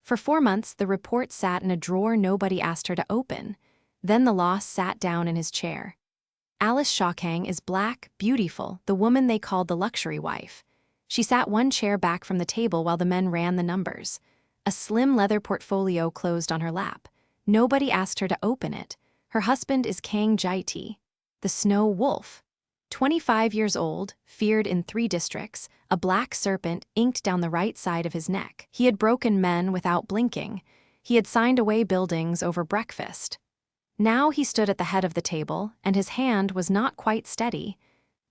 For 4 months, the report sat in a drawer nobody asked her to open. Then the loss sat down in his chair. Alice Shawkang is black, beautiful, the woman they called the luxury wife. She sat one chair back from the table while the men ran the numbers. A slim leather portfolio closed on her lap. Nobody asked her to open it. Her husband is Kang the Snow Wolf. 25 years old, feared in 3 districts, a black serpent inked down the right side of his neck. He had broken men without blinking. He had signed away buildings over breakfast. Now he stood at the head of the table, and his hand was not quite steady.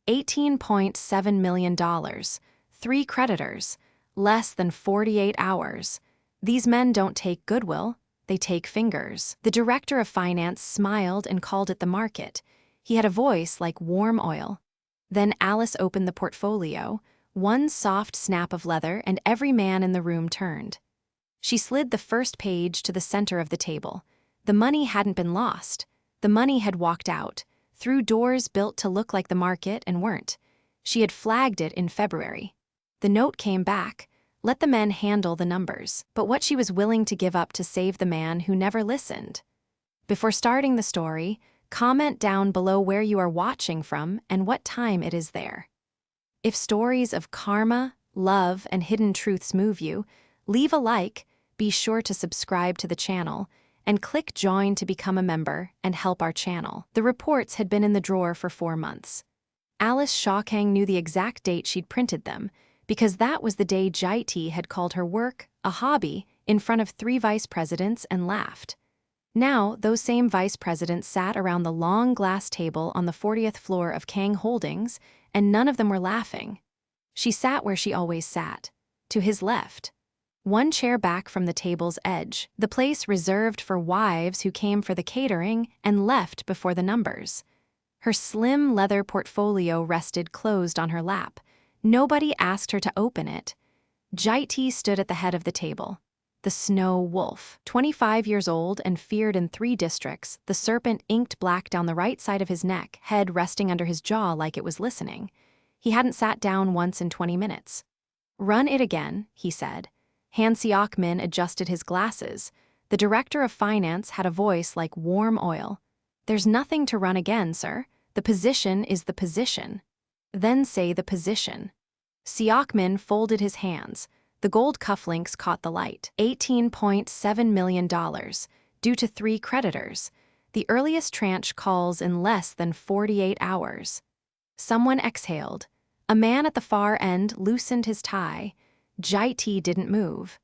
$18.7 million. 3 creditors. Less than 48 hours. These men don't take goodwill, they take fingers. The director of finance smiled and called it the market. He had a voice like warm oil. Then Alice opened the portfolio, one soft snap of leather, and every man in the room turned. She slid the first page to the center of the table. The money hadn't been lost. The money had walked out, through doors built to look like the market and weren't. She had flagged it in February. The note came back. Let the men handle the numbers. But what she was willing to give up to save the man who never listened. Before starting the story, comment down below where you are watching from and what time it is there. If stories of karma, love, and hidden truths move you, leave a like, be sure to subscribe to the channel, and click join to become a member and help our channel. The reports had been in the drawer for 4 months. Alice Shawkang knew the exact date she'd printed them, because that was the day Jaiti had called her work a hobby in front of 3 vice presidents and laughed. Now, those same vice presidents sat around the long glass table on the 40th floor of Kang Holdings, and none of them were laughing. She sat where she always sat, to his left. One chair back from the table's edge, the place reserved for wives who came for the catering and left before the numbers. Her slim leather portfolio rested closed on her lap. Nobody asked her to open it. Jaiti stood at the head of the table. The Snow Wolf. 25 years old and feared in 3 districts, the serpent inked black down the right side of his neck, head resting under his jaw like it was listening. He hadn't sat down once in 20 minutes. Run it again, he said. Han Seok-min adjusted his glasses. The director of finance had a voice like warm oil. There's nothing to run again, sir. The position is the position. Then say the position. Seok-min folded his hands. The gold cufflinks caught the light. $18.7 million, due to 3 creditors. The earliest tranche calls in less than 48 hours. Someone exhaled. A man at the far end loosened his tie. Jaiti didn't move.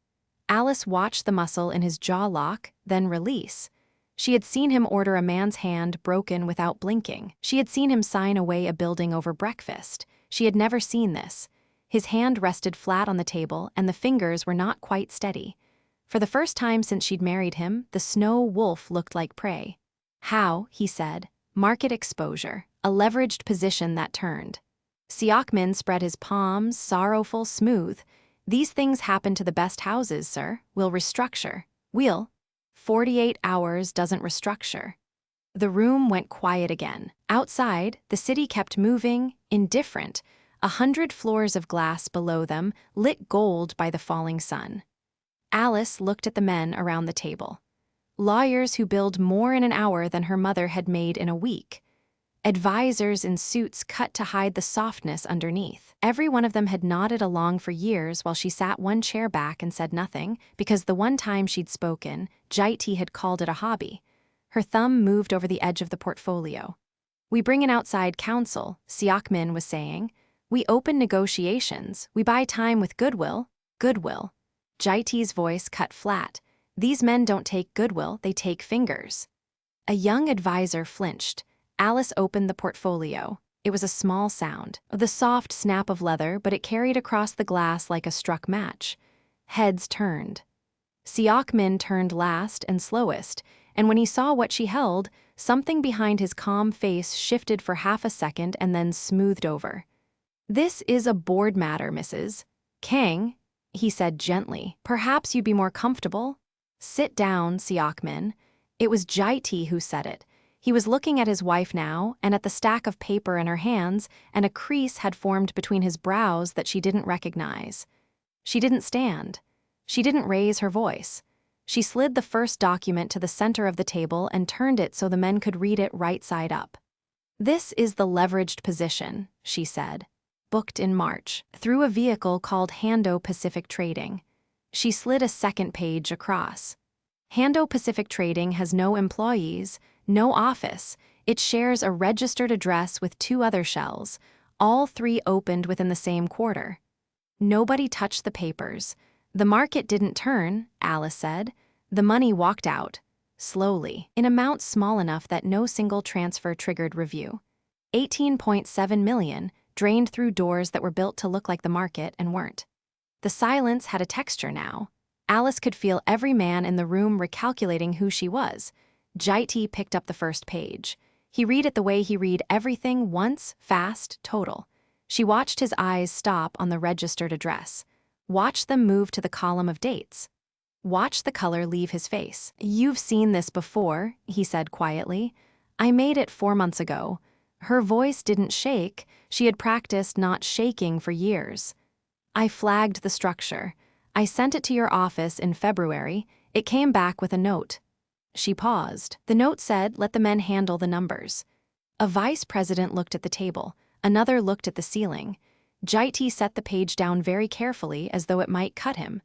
Alice watched the muscle in his jaw lock, then release. She had seen him order a man's hand broken without blinking. She had seen him sign away a building over breakfast. She had never seen this. His hand rested flat on the table, and the fingers were not quite steady. For the first time since she'd married him, the Snow Wolf looked like prey. How, he said, market exposure, a leveraged position that turned. Seok-min spread his palms, sorrowful, smooth. These things happen to the best houses, sir. We'll restructure. We'll. 48 hours doesn't restructure. The room went quiet again. Outside, the city kept moving, indifferent. 100 floors of glass below them, lit gold by the falling sun. Alice looked at the men around the table. Lawyers who billed more in an hour than her mother had made in a week. Advisors in suits cut to hide the softness underneath. Every one of them had nodded along for years while she sat one chair back and said nothing, because the one time she'd spoken, Jaiti had called it a hobby. Her thumb moved over the edge of the portfolio. We bring in outside counsel, Seok-min was saying. We open negotiations. We buy time with goodwill. Goodwill. Jaiti's voice cut flat. These men don't take goodwill, they take fingers. A young advisor flinched. Alice opened the portfolio. It was a small sound. The soft snap of leather, but it carried across the glass like a struck match. Heads turned. Seok-min turned last and slowest, and when he saw what she held, something behind his calm face shifted for half a second and then smoothed over. This is a board matter, Mrs. Kang, he said gently. Perhaps you'd be more comfortable. Sit down, Seok-min. It was Jaiti who said it. He was looking at his wife now, and at the stack of paper in her hands, and a crease had formed between his brows that she didn't recognize. She didn't stand. She didn't raise her voice. She slid the first document to the center of the table and turned it so the men could read it right side up. "This is the leveraged position," she said. "Booked in March, through a vehicle called Hando Pacific Trading." She slid a second page across. "Hando Pacific Trading has no employees, no office. It shares a registered address with 2 other shells, all 3 opened within the same quarter." Nobody touched the papers. "The market didn't turn," Alice said. "The money walked out. Slowly, in amounts small enough that no single transfer triggered review. 18.7 million drained through doors that were built to look like the market and weren't." The silence had a texture now. Alice could feel every man in the room recalculating who she was. Jaiti picked up the first page. He read it the way he read everything once, fast, total. She watched his eyes stop on the registered address. Watched them move to the column of dates. Watched the color leave his face. "You've seen this before," he said quietly. "I made it 4 months ago." Her voice didn't shake. She had practiced not shaking for years. "I flagged the structure. I sent it to your office in February. It came back with a note." She paused. The note said, "Let the men handle the numbers." A vice president looked at the table. Another looked at the ceiling. Jaiti set the page down very carefully as though it might cut him.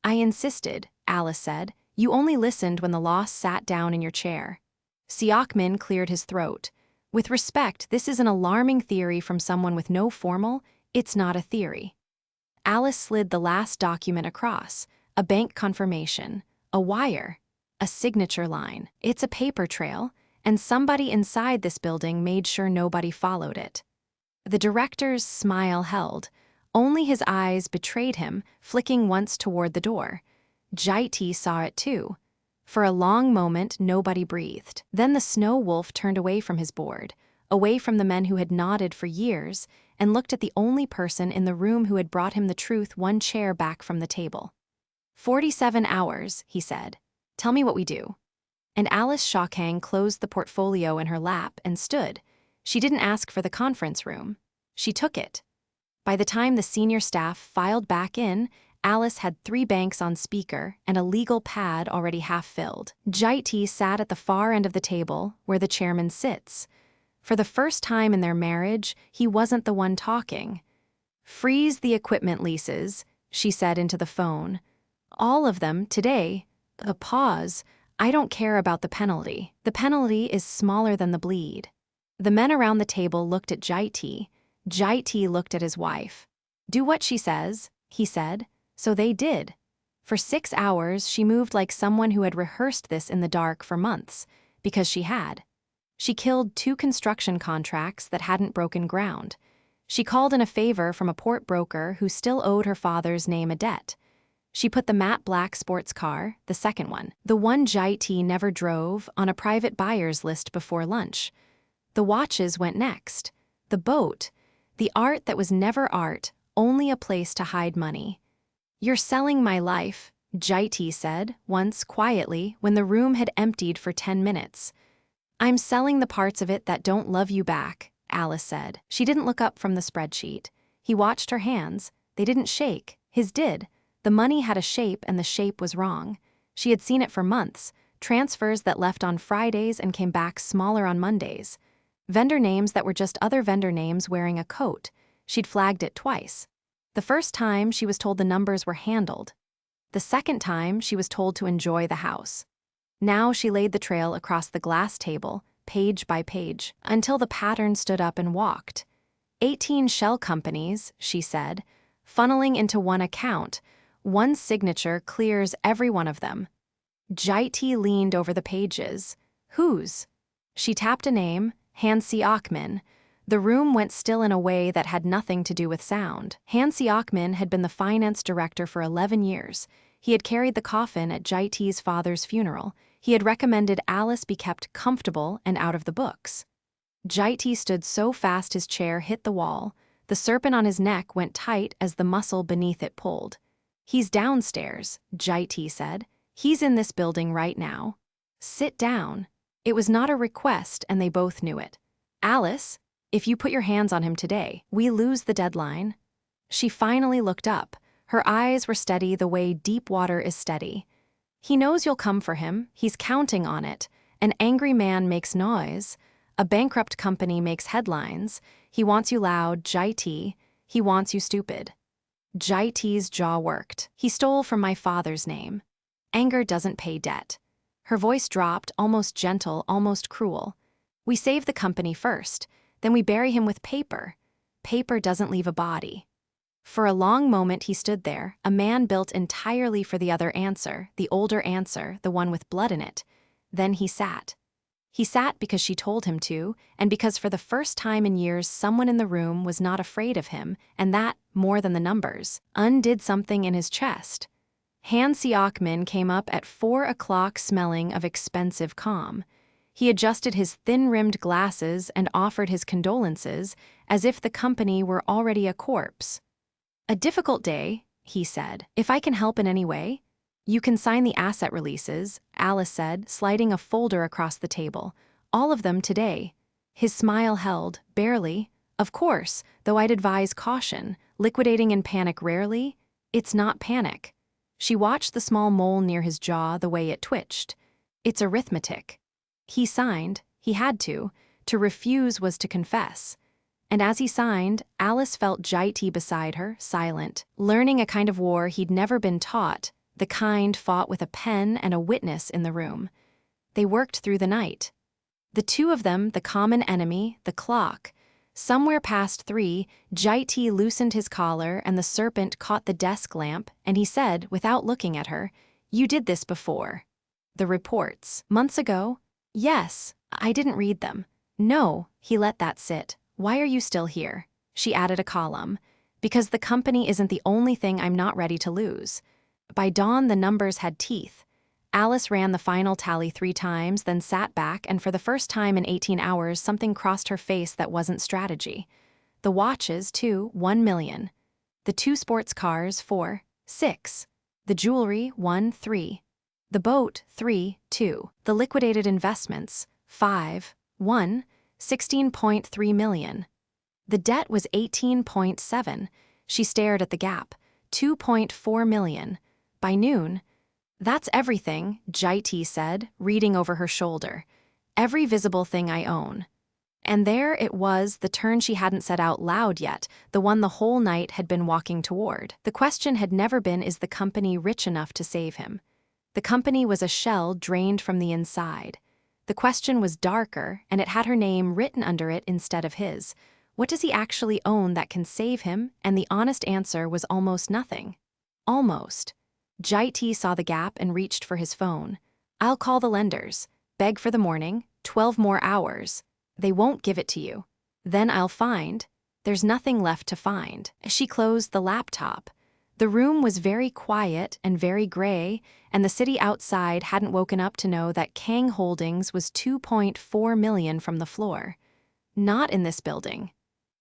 "I insisted," Alice said. "You only listened when the loss sat down in your chair." Siakmin cleared his throat. "With respect, this is an alarming theory from someone with no formal, it's not a theory." Alice slid the last document across. A bank confirmation. A wire. A signature line. "It's a paper trail, and somebody inside this building made sure nobody followed it." The director's smile held. Only his eyes betrayed him, flicking once toward the door. Jaiti saw it too. For a long moment, nobody breathed. Then the snow wolf turned away from his board, away from the men who had nodded for years, and looked at the only person in the room who had brought him the truth 1 chair back from the table. 47 hours, he said. "Tell me what we do." And Alice Shawkang closed the portfolio in her lap and stood. She didn't ask for the conference room. She took it. By the time the senior staff filed back in, Alice had 3 banks on speaker and a legal pad already half filled. Jaiti sat at the far end of the table, where the chairman sits. For the first time in their marriage, he wasn't the one talking. "Freeze the equipment leases," she said into the phone. "All of them, today." A pause. "I don't care about the penalty. The penalty is smaller than the bleed." The men around the table looked at Jaiti. Jaiti looked at his wife. "Do what she says," he said. So they did. For 6 hours, she moved like someone who had rehearsed this in the dark for months, because she had. She killed 2 construction contracts that hadn't broken ground. She called in a favor from a port broker who still owed her father's name a debt. She put the matte black sports car, the second one, the one Jaiti never drove, on a private buyer's list before lunch. The watches went next. The boat, the art that was never art, only a place to hide money. "You're selling my life," Jaiti said, once quietly, when the room had emptied for 10 minutes. "I'm selling the parts of it that don't love you back," Alice said. She didn't look up from the spreadsheet. He watched her hands. They didn't shake. His did. The money had a shape, and the shape was wrong. She had seen it for months. Transfers that left on Fridays and came back smaller on Mondays. Vendor names that were just other vendor names wearing a coat. She'd flagged it twice. The first time, she was told the numbers were handled. The second time, she was told to enjoy the house. Now she laid the trail across the glass table, page by page, until the pattern stood up and walked. 18 shell companies, she said, funneling into one account. One signature clears every one of them. Jaiti leaned over the pages. "Whose?" She tapped a name, Hansi Achman. The room went still in a way that had nothing to do with sound. Hansi Achman had been the finance director for 11 years. He had carried the coffin at Jaiti's father's funeral. He had recommended Alice be kept comfortable and out of the books. Jaiti stood so fast his chair hit the wall. The serpent on his neck went tight as the muscle beneath it pulled. "He's downstairs," Jaiti said. "He's in this building right now. Sit down." It was not a request, and they both knew it. "Alice, if you put your hands on him today, we lose the deadline." She finally looked up. Her eyes were steady the way deep water is steady. He knows you'll come for him. He's counting on it. An angry man makes noise. A bankrupt company makes headlines. He wants you loud, Jai-T. He wants you stupid. Jai-T's jaw worked. He stole from my father's name. Anger doesn't pay debt. Her voice dropped, almost gentle, almost cruel. We save the company first. Then we bury him with paper. Paper doesn't leave a body. For a long moment he stood there, a man built entirely for the other answer, the older answer, the one with blood in it. Then he sat. He sat because she told him to, and because for the first time in years someone in the room was not afraid of him, and that, more than the numbers, undid something in his chest. Han Seok-min came up at 4 o'clock smelling of expensive calm. He adjusted his thin-rimmed glasses and offered his condolences, as if the company were already a corpse. "A difficult day," he said. "If I can help in any way?" "You can sign the asset releases," Alice said, sliding a folder across the table. "All of them today." His smile held, barely. "Of course, though I'd advise caution. Liquidating in panic rarely. It's not panic." She watched the small mole near his jaw, the way it twitched. "It's arithmetic." He signed. He had to. To refuse was to confess. And as he signed, Alice felt Jai-T beside her, silent, learning a kind of war he'd never been taught, the kind fought with a pen and a witness in the room. They worked through the night. The two of them, the common enemy, the clock. Somewhere past 3, Jai-T loosened his collar and the serpent caught the desk lamp, and he said, without looking at her, "You did this before." "The reports. Months ago?" "Yes. I didn't read them." "No." He let that sit. "Why are you still here?" She added a column. "Because the company isn't the only thing I'm not ready to lose." By dawn, the numbers had teeth. Alice ran the final tally 3 times, then sat back, and for the first time in 18 hours, something crossed her face that wasn't strategy. The watches, too, 1 million. The 2 sports cars, 4, 6. The jewelry, 1, 3. The boat, 3, 2. The liquidated investments, 5, 1. 16.3 million. The debt was 18.7. She stared at the gap. 2.4 million. By noon. "That's everything," Jai-T said, reading over her shoulder. "Every visible thing I own." And there it was, the turn she hadn't said out loud yet, the one the whole night had been walking toward. The question had never been, is the company rich enough to save him? The company was a shell drained from the inside. The question was darker, and it had her name written under it instead of his. What does he actually own that can save him? And the honest answer was almost nothing. Almost. Jai-T saw the gap and reached for his phone. "I'll call the lenders. Beg for the morning. 12 more hours. They won't give it to you. Then I'll find. There's nothing left to find." She closed the laptop. The room was very quiet and very gray, and the city outside hadn't woken up to know that Kang Holdings was 2.4 million from the floor. Not in this building.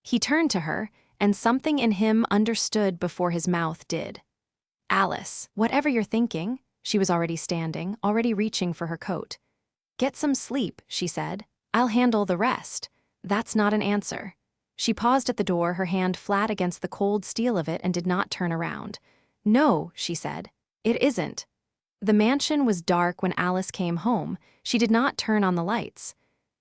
He turned to her, and something in him understood before his mouth did. "Alice, whatever you're thinking," she was already standing, already reaching for her coat. "Get some sleep," she said. "I'll handle the rest." That's not an answer. She paused at the door, her hand flat against the cold steel of it, and did not turn around. "No," she said. "It isn't." The mansion was dark when Alice came home. She did not turn on the lights.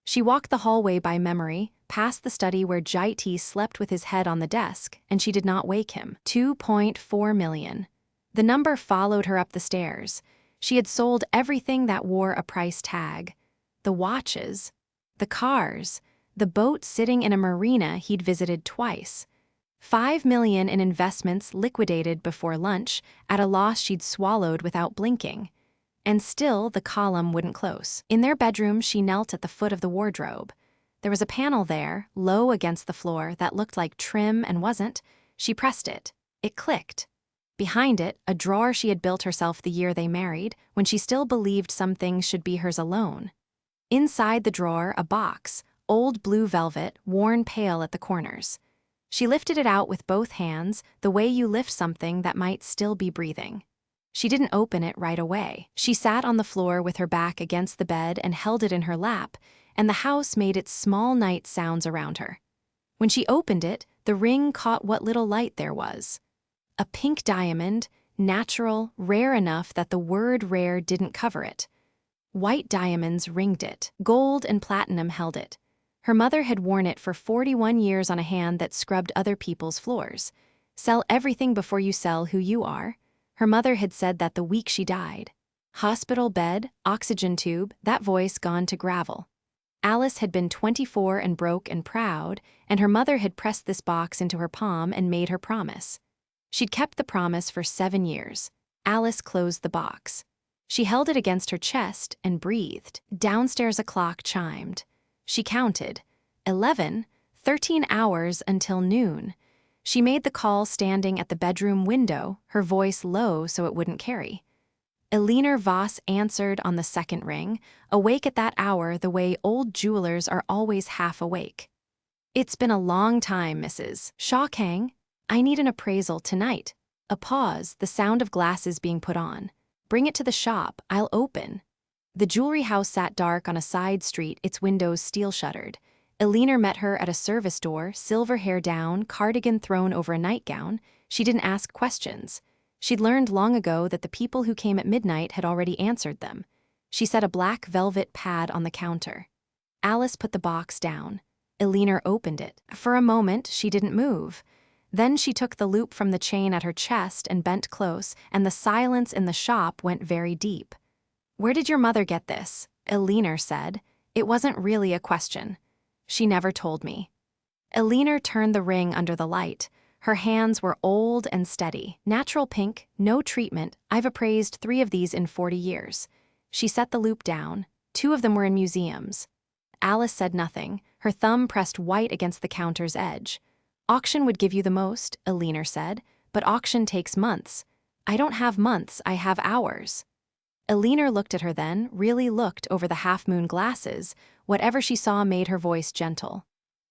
She walked the hallway by memory, past the study where Jai-T slept with his head on the desk, and she did not wake him. 2.4 million. The number followed her up the stairs. She had sold everything that wore a price tag. The watches, the cars, the boat sitting in a marina he'd visited twice. 5 million in investments liquidated before lunch, at a loss she'd swallowed without blinking. And still the column wouldn't close. In their bedroom, she knelt at the foot of the wardrobe. There was a panel there, low against the floor, that looked like trim and wasn't. She pressed it. It clicked. Behind it, a drawer she had built herself the year they married, when she still believed some things should be hers alone. Inside the drawer, a box, old blue velvet, worn pale at the corners. She lifted it out with both hands, the way you lift something that might still be breathing. She didn't open it right away. She sat on the floor with her back against the bed and held it in her lap, and the house made its small night sounds around her. When she opened it, the ring caught what little light there was. A pink diamond, natural, rare enough that the word rare didn't cover it. White diamonds ringed it. Gold and platinum held it. Her mother had worn it for 41 years on a hand that scrubbed other people's floors. Sell everything before you sell who you are. Her mother had said that the week she died. Hospital bed, oxygen tube, that voice gone to gravel. Alice had been 24 and broke and proud, and her mother had pressed this box into her palm and made her promise. She'd kept the promise for 7 years. Alice closed the box. She held it against her chest and breathed. Downstairs a clock chimed. She counted. 11, 13 hours until noon. She made the call standing at the bedroom window, her voice low so it wouldn't carry. Elinor Voss answered on the second ring, awake at that hour the way old jewelers are always half awake. "It's been a long time, Mrs. Kang. I need an appraisal tonight." A pause, the sound of glasses being put on. "Bring it to the shop, I'll open." The jewelry house sat dark on a side street, its windows steel-shuttered. Elinor met her at a service door, silver hair down, cardigan thrown over a nightgown. She didn't ask questions. She'd learned long ago that the people who came at midnight had already answered them. She set a black velvet pad on the counter. Alice put the box down. Elinor opened it. For a moment, she didn't move. Then she took the loop from the chain at her chest and bent close, and the silence in the shop went very deep. "Where did your mother get this?" Elinor said. It wasn't really a question. "She never told me." Elinor turned the ring under the light. Her hands were old and steady. "Natural pink, no treatment. I've appraised 3 of these in 40 years. She set the loop down. 2 of them were in museums. Alice said nothing, her thumb pressed white against the counter's edge. "Auction would give you the most," Elinor said, "but auction takes months. I don't have months, I have hours." Elinor looked at her then, really looked over the half-moon glasses. Whatever she saw made her voice gentle.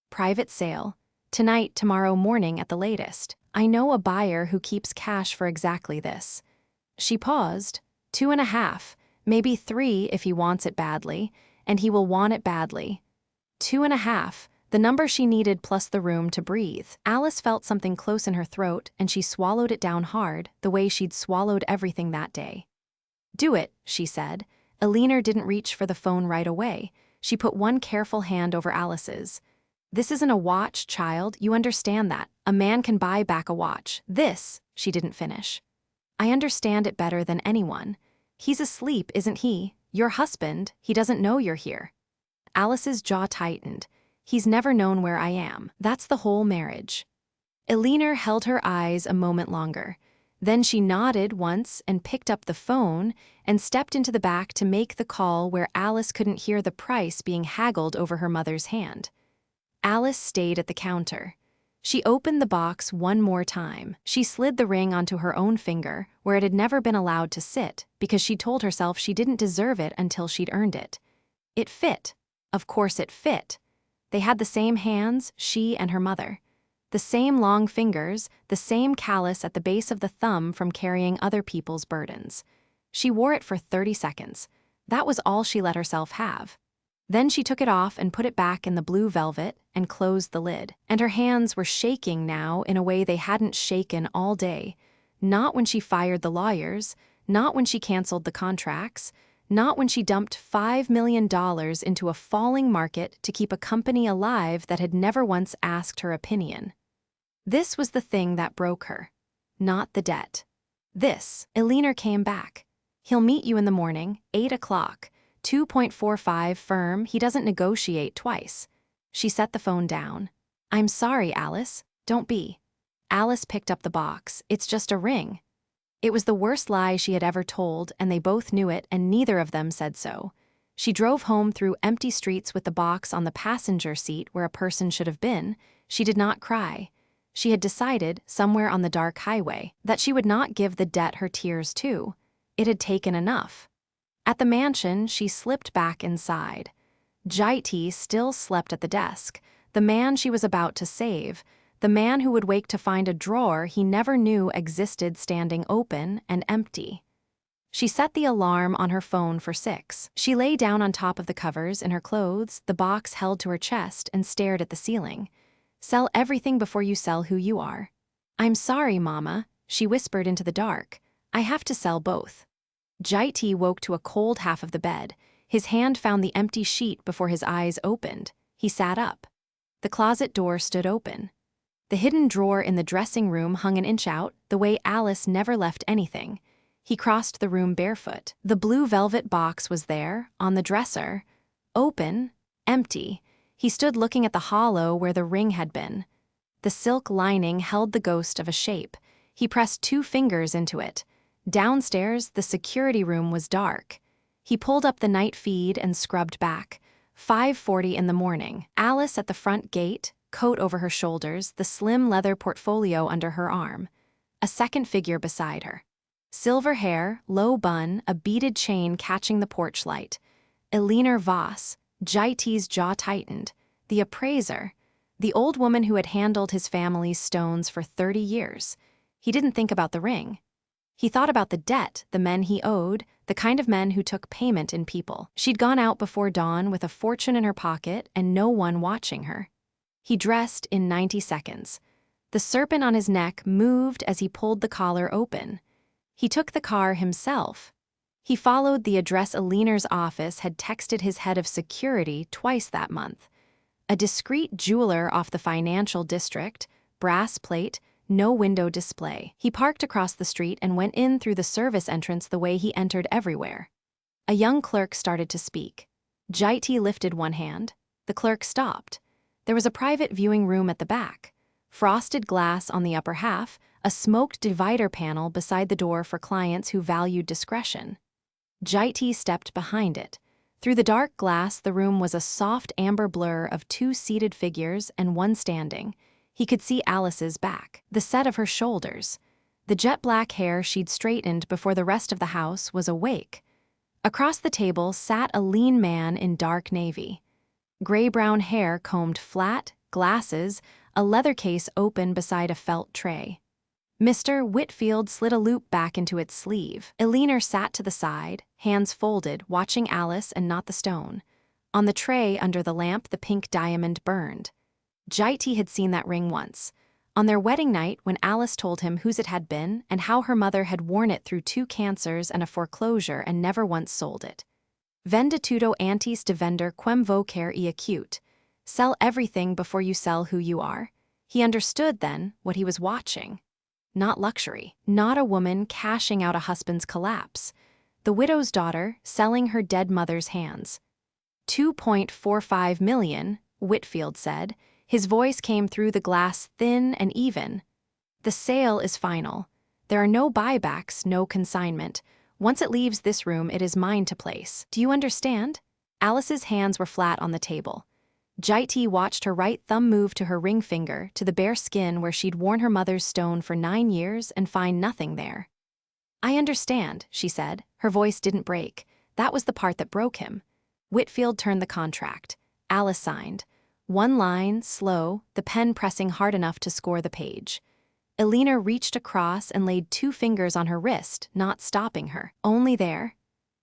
"Private sale. Tonight, tomorrow morning at the latest. I know a buyer who keeps cash for exactly this." She paused. 2.5, maybe 3 if he wants it badly, and he will want it badly. 2.5, the number she needed plus the room to breathe. Alice felt something close in her throat, and she swallowed it down hard, the way she'd swallowed everything that day. "Do it," she said. Elinor didn't reach for the phone right away. She put one careful hand over Alice's. "This isn't a watch, child, you understand that. A man can buy back a watch. This," she didn't finish. "I understand it better than anyone. He's asleep, isn't he? Your husband, he doesn't know you're here." Alice's jaw tightened. "He's never known where I am. That's the whole marriage." Elinor held her eyes a moment longer. Then she nodded once and picked up the phone and stepped into the back to make the call where Alice couldn't hear the price being haggled over her mother's hand. Alice stayed at the counter. She opened the box one more time. She slid the ring onto her own finger, where it had never been allowed to sit, because she told herself she didn't deserve it until she'd earned it. It fit. Of course it fit. They had the same hands, she and her mother. The same long fingers, the same callus at the base of the thumb from carrying other people's burdens. She wore it for 30 seconds. That was all she let herself have. Then she took it off and put it back in the blue velvet and closed the lid. And her hands were shaking now in a way they hadn't shaken all day. Not when she fired the lawyers, not when she canceled the contracts, not when she dumped $5 million into a falling market to keep a company alive that had never once asked her opinion. This was the thing that broke her, not the debt. This, Elinor came back. "He'll meet you in the morning, 8 o'clock. 2.45 firm, he doesn't negotiate twice." She set the phone down. "I'm sorry, Alice. Don't be." Alice picked up the box. "It's just a ring." It was the worst lie she had ever told, and they both knew it, and neither of them said so. She drove home through empty streets with the box on the passenger seat where a person should have been. She did not cry. She had decided, somewhere on the dark highway, that she would not give the debt her tears to. It had taken enough. At the mansion, she slipped back inside. Jaiti still slept at the desk, the man she was about to save, the man who would wake to find a drawer he never knew existed standing open and empty. She set the alarm on her phone for 6. She lay down on top of the covers in her clothes, the box held to her chest, and stared at the ceiling. "Sell everything before you sell who you are." "I'm sorry, Mama." she whispered into the dark. "I have to sell both." Jai woke to a cold half of the bed. His hand found the empty sheet before his eyes opened. He sat up. The closet door stood open. The hidden drawer in the dressing room hung an inch out, the way Alice never left anything. He crossed the room barefoot. The blue velvet box was there, on the dresser. Open, empty. He stood looking at the hollow where the ring had been. The silk lining held the ghost of a shape. He pressed 2 fingers into it. Downstairs, the security room was dark. He pulled up the night feed and scrubbed back. 5:40 in the morning. Alice at the front gate, coat over her shoulders, the slim leather portfolio under her arm. A second figure beside her. Silver hair, low bun, a beaded chain catching the porch light. Elinor Voss. Jai's jaw tightened. The appraiser. The old woman who had handled his family's stones for 30 years. He didn't think about the ring. He thought about the debt, the men he owed, the kind of men who took payment in people. She'd gone out before dawn with a fortune in her pocket and no one watching her. He dressed in 90 seconds. The serpent on his neck moved as he pulled the collar open. He took the car himself. He followed the address Elinor's office had texted his head of security twice that month. A discreet jeweler off the financial district, brass plate, no window display. He parked across the street and went in through the service entrance the way he entered everywhere. A young clerk started to speak. Jai lifted one hand. The clerk stopped. There was a private viewing room at the back. Frosted glass on the upper half, a smoked divider panel beside the door for clients who valued discretion. Jai stepped behind it. Through the dark glass, the room was a soft amber blur of 2 seated figures and one standing. He could see Alice's back, the set of her shoulders. The jet-black hair she'd straightened before the rest of the house was awake. Across the table sat a lean man in dark navy. Gray-brown hair combed flat, glasses, a leather case open beside a felt tray. Mr. Whitfield slid a loop back into its sleeve. Elinor sat to the side, hands folded, watching Alice and not the stone. On the tray under the lamp, the pink diamond burned. Jai had seen that ring once. On their wedding night, when Alice told him whose it had been and how her mother had worn it through 2 cancers and a foreclosure and never once sold it. Venditudo antis de vender quem vocare e acute. Sell everything before you sell who you are. He understood then what he was watching. Not luxury. Not a woman cashing out a husband's collapse. The widow's daughter selling her dead mother's hands. 2.45 million, Whitfield said. His voice came through the glass thin and even. The sale is final. There are no buybacks, no consignment. Once it leaves this room, it is mine to place. Do you understand? Alice's hands were flat on the table. Jai watched her right thumb move to her ring finger, to the bare skin where she'd worn her mother's stone for 9 years and find nothing there. I understand, she said. Her voice didn't break. That was the part that broke him. Whitfield turned the contract. Alice signed. One line, slow, the pen pressing hard enough to score the page. Elinor reached across and laid 2 fingers on her wrist, not stopping her. Only there.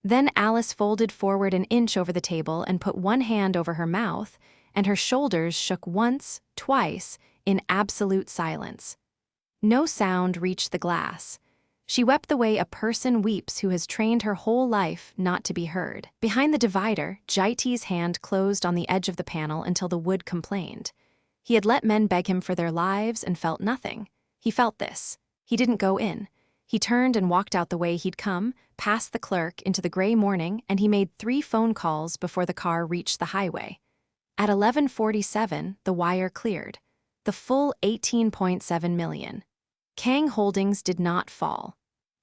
Then Alice folded forward an inch over the table and put one hand over her mouth, and her shoulders shook once, twice, in absolute silence. No sound reached the glass. She wept the way a person weeps who has trained her whole life not to be heard. Behind the divider, Jai's hand closed on the edge of the panel until the wood complained. He had let men beg him for their lives and felt nothing. He felt this. He didn't go in. He turned and walked out the way he'd come, past the clerk, into the gray morning, and he made 3 phone calls before the car reached the highway. At 11:47, the wire cleared. The full 18.7 million. Kang Holdings did not fall.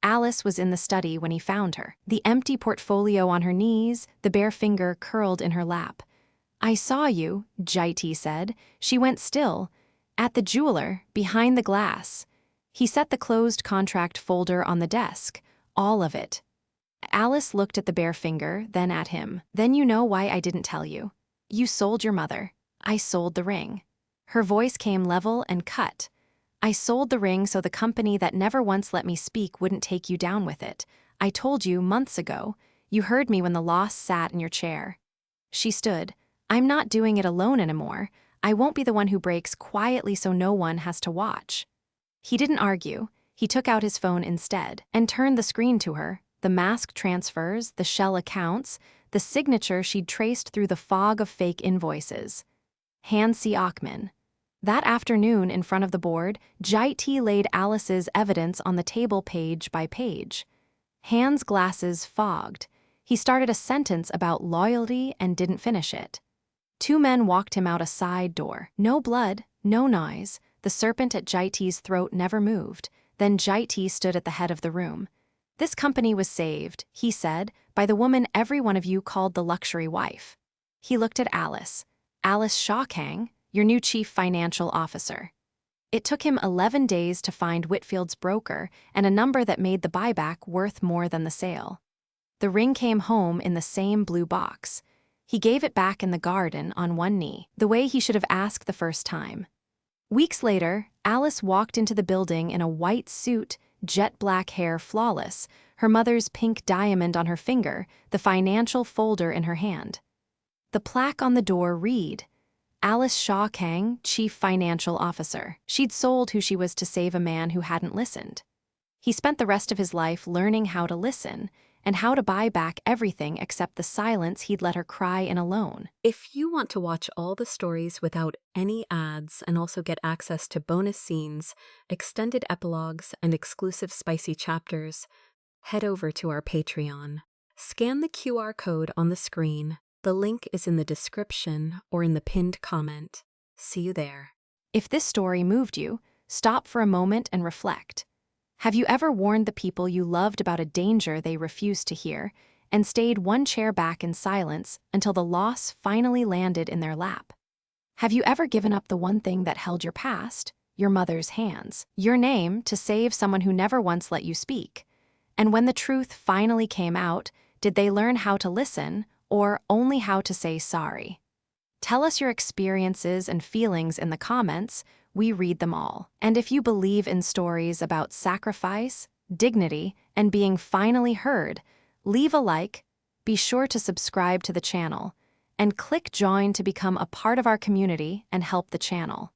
Alice was in the study when he found her, the empty portfolio on her knees, the bare finger curled in her lap. I saw you, Jai said. She went still. At the jeweler, behind the glass. He set the closed contract folder on the desk, all of it. Alice looked at the bare finger, then at him. Then you know why I didn't tell you. You sold your mother. I sold the ring. Her voice came level and cut. I sold the ring so the company that never once let me speak wouldn't take you down with it. I told you months ago. You heard me when the loss sat in your chair. She stood. I'm not doing it alone anymore. I won't be the one who breaks quietly so no one has to watch. He didn't argue. He took out his phone instead and turned the screen to her. The mask transfers, the shell accounts, the signature she'd traced through the fog of fake invoices. Hans C. Achman. That afternoon, in front of the board, Jai-T laid Alice's evidence on the table page by page. Hans' glasses fogged. He started a sentence about loyalty and didn't finish it. Two men walked him out a side door. No blood, no noise. The serpent at Jai-T's throat never moved. Then Jai-T stood at the head of the room. "This company was saved," he said, "by the woman every one of you called the luxury wife." He looked at Alice. "Alice Shaw Kang, your new chief financial officer." It took him 11 days to find Whitfield's broker and a number that made the buyback worth more than the sale. The ring came home in the same blue box. He gave it back in the garden on one knee, the way he should have asked the first time. Weeks later, Alice walked into the building in a white suit, jet black hair flawless, her mother's pink diamond on her finger, the financial folder in her hand. The plaque on the door read, "Alice Shaw Kang, Chief Financial Officer." She'd sold who she was to save a man who hadn't listened. He spent the rest of his life learning how to listen and how to buy back everything except the silence he'd let her cry in alone. If you want to watch all the stories without any ads and also get access to bonus scenes, extended epilogues, and exclusive spicy chapters, head over to our Patreon. Scan the QR code on the screen. The link is in the description or in the pinned comment. See you there. If this story moved you, stop for a moment and reflect. Have you ever warned the people you loved about a danger they refused to hear, and stayed one chair back in silence until the loss finally landed in their lap? Have you ever given up the one thing that held your past, your mother's hands, your name, to save someone who never once let you speak? And when the truth finally came out, did they learn how to listen or only how to say sorry? Tell us your experiences and feelings in the comments. We read them all. And if you believe in stories about sacrifice, dignity, and being finally heard, leave a like, be sure to subscribe to the channel, and click join to become a part of our community and help the channel.